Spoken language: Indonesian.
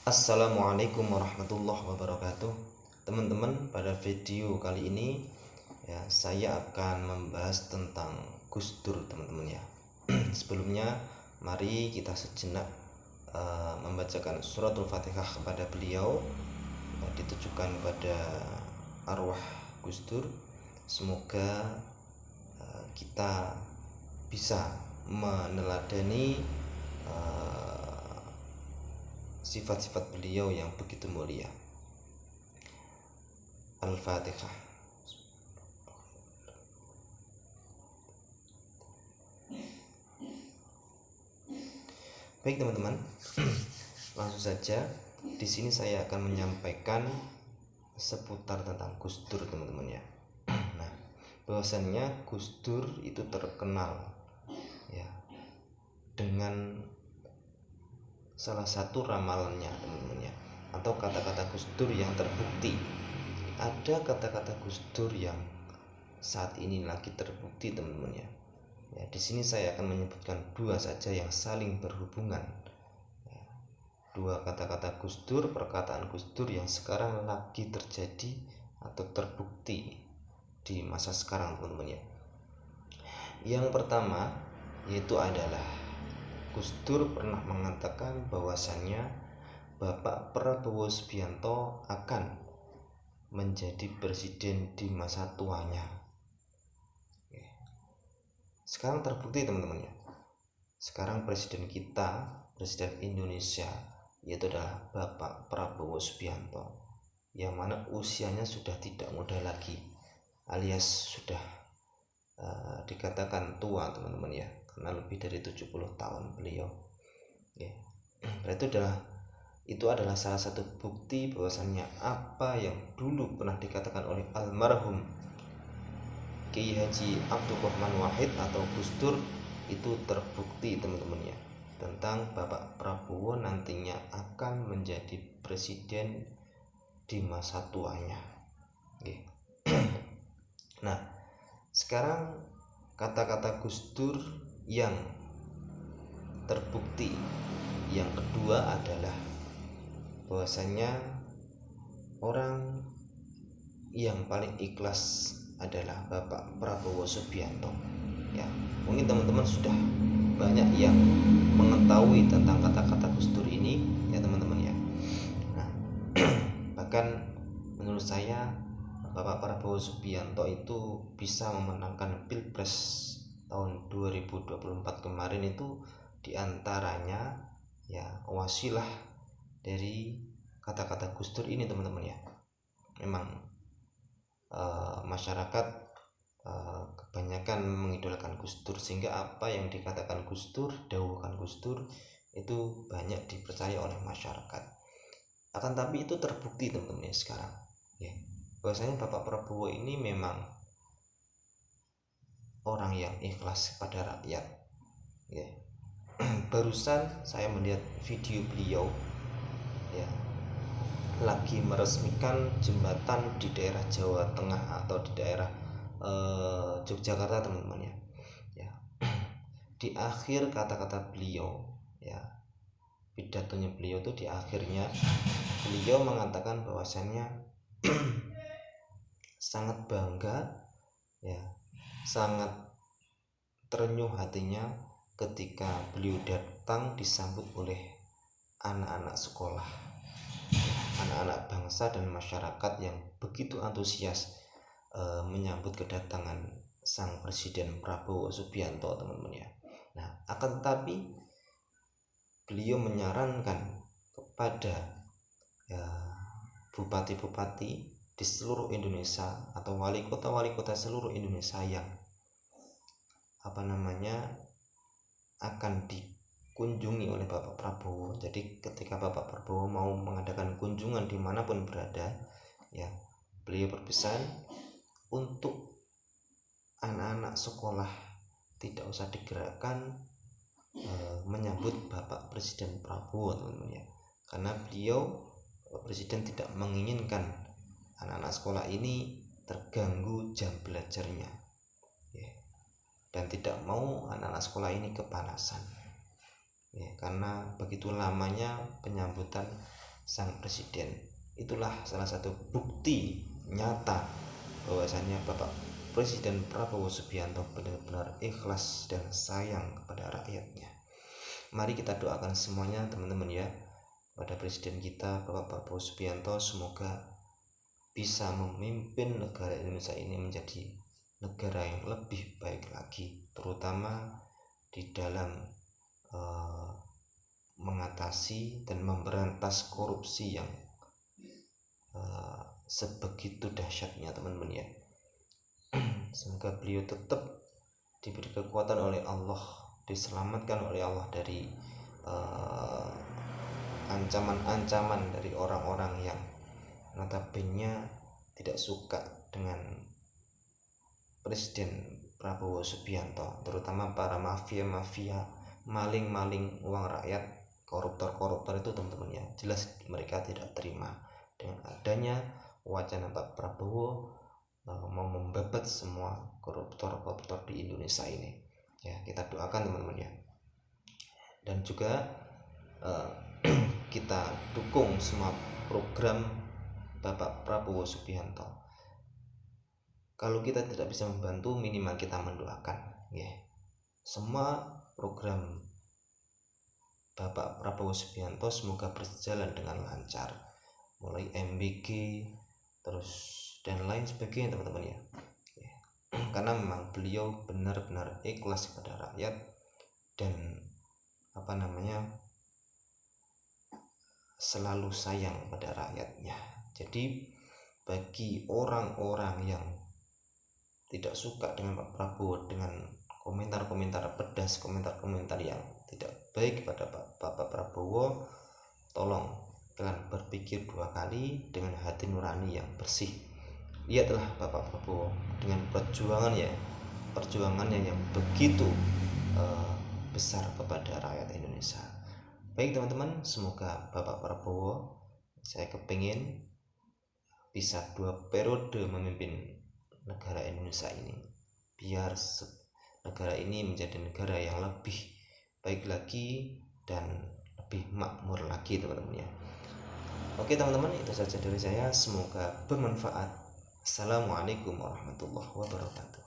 Assalamualaikum warahmatullahi wabarakatuh. Teman-teman, pada video kali ini saya akan membahas tentang Gus Dur, teman-teman ya. Sebelumnya, mari kita sejenak membacakan suratul Fatihah kepada beliau, ditujukan kepada arwah Gus Dur. Semoga kita bisa meneladani sifat-sifat beliau yang begitu mulia. Al-Fatihah. Baik teman-teman, langsung saja. Di sini saya akan menyampaikan seputar tentang Gus Dur, teman-teman ya. Nah, bahwasannya Gus Dur itu terkenal ya dengan salah satu ramalannya, teman-teman ya, atau kata-kata Gus Dur yang terbukti. Ada kata-kata Gus Dur yang saat ini lagi terbukti, teman-teman ya. Di sini saya akan menyebutkan dua saja yang saling berhubungan. Dua kata-kata Gus Dur, perkataan Gus Dur yang sekarang lagi terjadi atau terbukti di masa sekarang, teman-teman ya. Yang pertama yaitu adalah Gus Dur pernah mengatakan bahwasannya Bapak Prabowo Subianto akan menjadi presiden di masa tuanya. Sekarang terbukti, teman-teman ya. Sekarang presiden kita, presiden Indonesia, yaitu adalah Bapak Prabowo Subianto, yang mana usianya sudah tidak muda lagi, alias sudah dikatakan tua, teman-teman ya, karena lebih dari 70 tahun beliau ya. Itu adalah salah satu bukti bahwasannya apa yang dulu pernah dikatakan oleh almarhum Kiai Haji Abdurrahman Wahid atau Gus Dur itu terbukti, teman-teman ya, tentang Bapak Prabowo nantinya akan menjadi presiden di masa tuanya. Oke. Nah, sekarang kata-kata Gus Dur yang terbukti yang kedua adalah bahwasanya orang yang paling ikhlas adalah Bapak Prabowo Subianto ya. Mungkin teman-teman sudah banyak yang mengetahui tentang kata-kata Gus Dur ini ya, teman-teman ya. Nah, bahkan menurut saya Bapak Prabowo Subianto itu bisa memenangkan Pilpres tahun 2024 kemarin itu diantaranya ya wasilah dari kata-kata Gus Dur ini, teman-teman ya. Memang masyarakat kebanyakan mengidolakan Gus Dur, sehingga apa yang dikatakan Gus Dur, dawuhkan Gus Dur itu banyak dipercaya oleh masyarakat. Akan tapi itu terbukti, teman-teman ya, sekarang ya, bahwasanya Bapak Prabowo ini memang orang yang ikhlas kepada rakyat ya. Barusan saya melihat video beliau ya, lagi meresmikan jembatan di daerah Jawa Tengah atau di daerah Yogyakarta, teman-teman ya. Di akhir kata-kata beliau ya, pidatonya beliau itu di akhirnya beliau mengatakan bahwasannya sangat bangga ya, sangat terenyuh hatinya ketika beliau datang disambut oleh anak-anak sekolah, anak-anak bangsa dan masyarakat yang begitu antusias menyambut kedatangan sang presiden Prabowo Subianto, teman-teman ya. Nah, akan tetapi beliau menyarankan kepada ya, bupati-bupati di seluruh Indonesia atau wali kota seluruh Indonesia yang akan dikunjungi oleh Bapak Prabowo. Jadi ketika Bapak Prabowo mau mengadakan kunjungan dimanapun berada ya, beliau berpesan untuk anak-anak sekolah tidak usah digerakkan menyambut Bapak Presiden Prabowo, teman-teman ya, karena beliau presiden tidak menginginkan anak-anak sekolah ini terganggu jam belajarnya ya, dan tidak mau anak-anak sekolah ini kepanasan ya, karena begitu lamanya penyambutan sang presiden. Itulah salah satu bukti nyata bahwasanya Bapak Presiden Prabowo Subianto benar-benar ikhlas dan sayang kepada rakyatnya. Mari kita doakan semuanya teman-teman ya, pada presiden kita Bapak Prabowo Subianto, semoga bisa memimpin negara Indonesia ini menjadi negara yang lebih baik lagi, terutama di dalam mengatasi dan memberantas korupsi yang sebegitu dahsyatnya teman-teman ya. Semoga beliau tetap diberi kekuatan oleh Allah, diselamatkan oleh Allah dari ancaman-ancaman dari orang-orang yang notabene tidak suka dengan Presiden Prabowo Subianto, terutama para mafia-mafia, maling-maling uang rakyat, koruptor-koruptor itu teman-teman ya. Jelas mereka tidak terima dengan adanya wacana Pak Prabowo mau membebat semua koruptor-koruptor di Indonesia ini ya. Kita doakan teman-teman ya, dan juga kita dukung semua program Bapak Prabowo Subianto. Kalau kita tidak bisa membantu, minimal kita mendoakan ya. Semua program Bapak Prabowo Subianto semoga berjalan dengan lancar, mulai MBG terus dan lain sebagainya teman-teman ya. Karena memang beliau benar-benar ikhlas kepada rakyat dan selalu sayang pada rakyatnya. Jadi bagi orang-orang yang tidak suka dengan Pak Prabowo, dengan komentar-komentar pedas, komentar-komentar yang tidak baik pada Bapak Prabowo, tolong kalian berpikir dua kali dengan hati nurani yang bersih. Lihatlah Bapak Prabowo dengan perjuangannya yang begitu besar kepada rakyat Indonesia. Baik teman-teman, semoga Bapak Prabowo, saya kepingin bisa 2 periode memimpin negara Indonesia ini, biar negara ini menjadi negara yang lebih baik lagi dan lebih makmur lagi teman-teman ya. Oke teman-teman, itu saja dari saya, semoga bermanfaat. Assalamualaikum warahmatullahi wabarakatuh.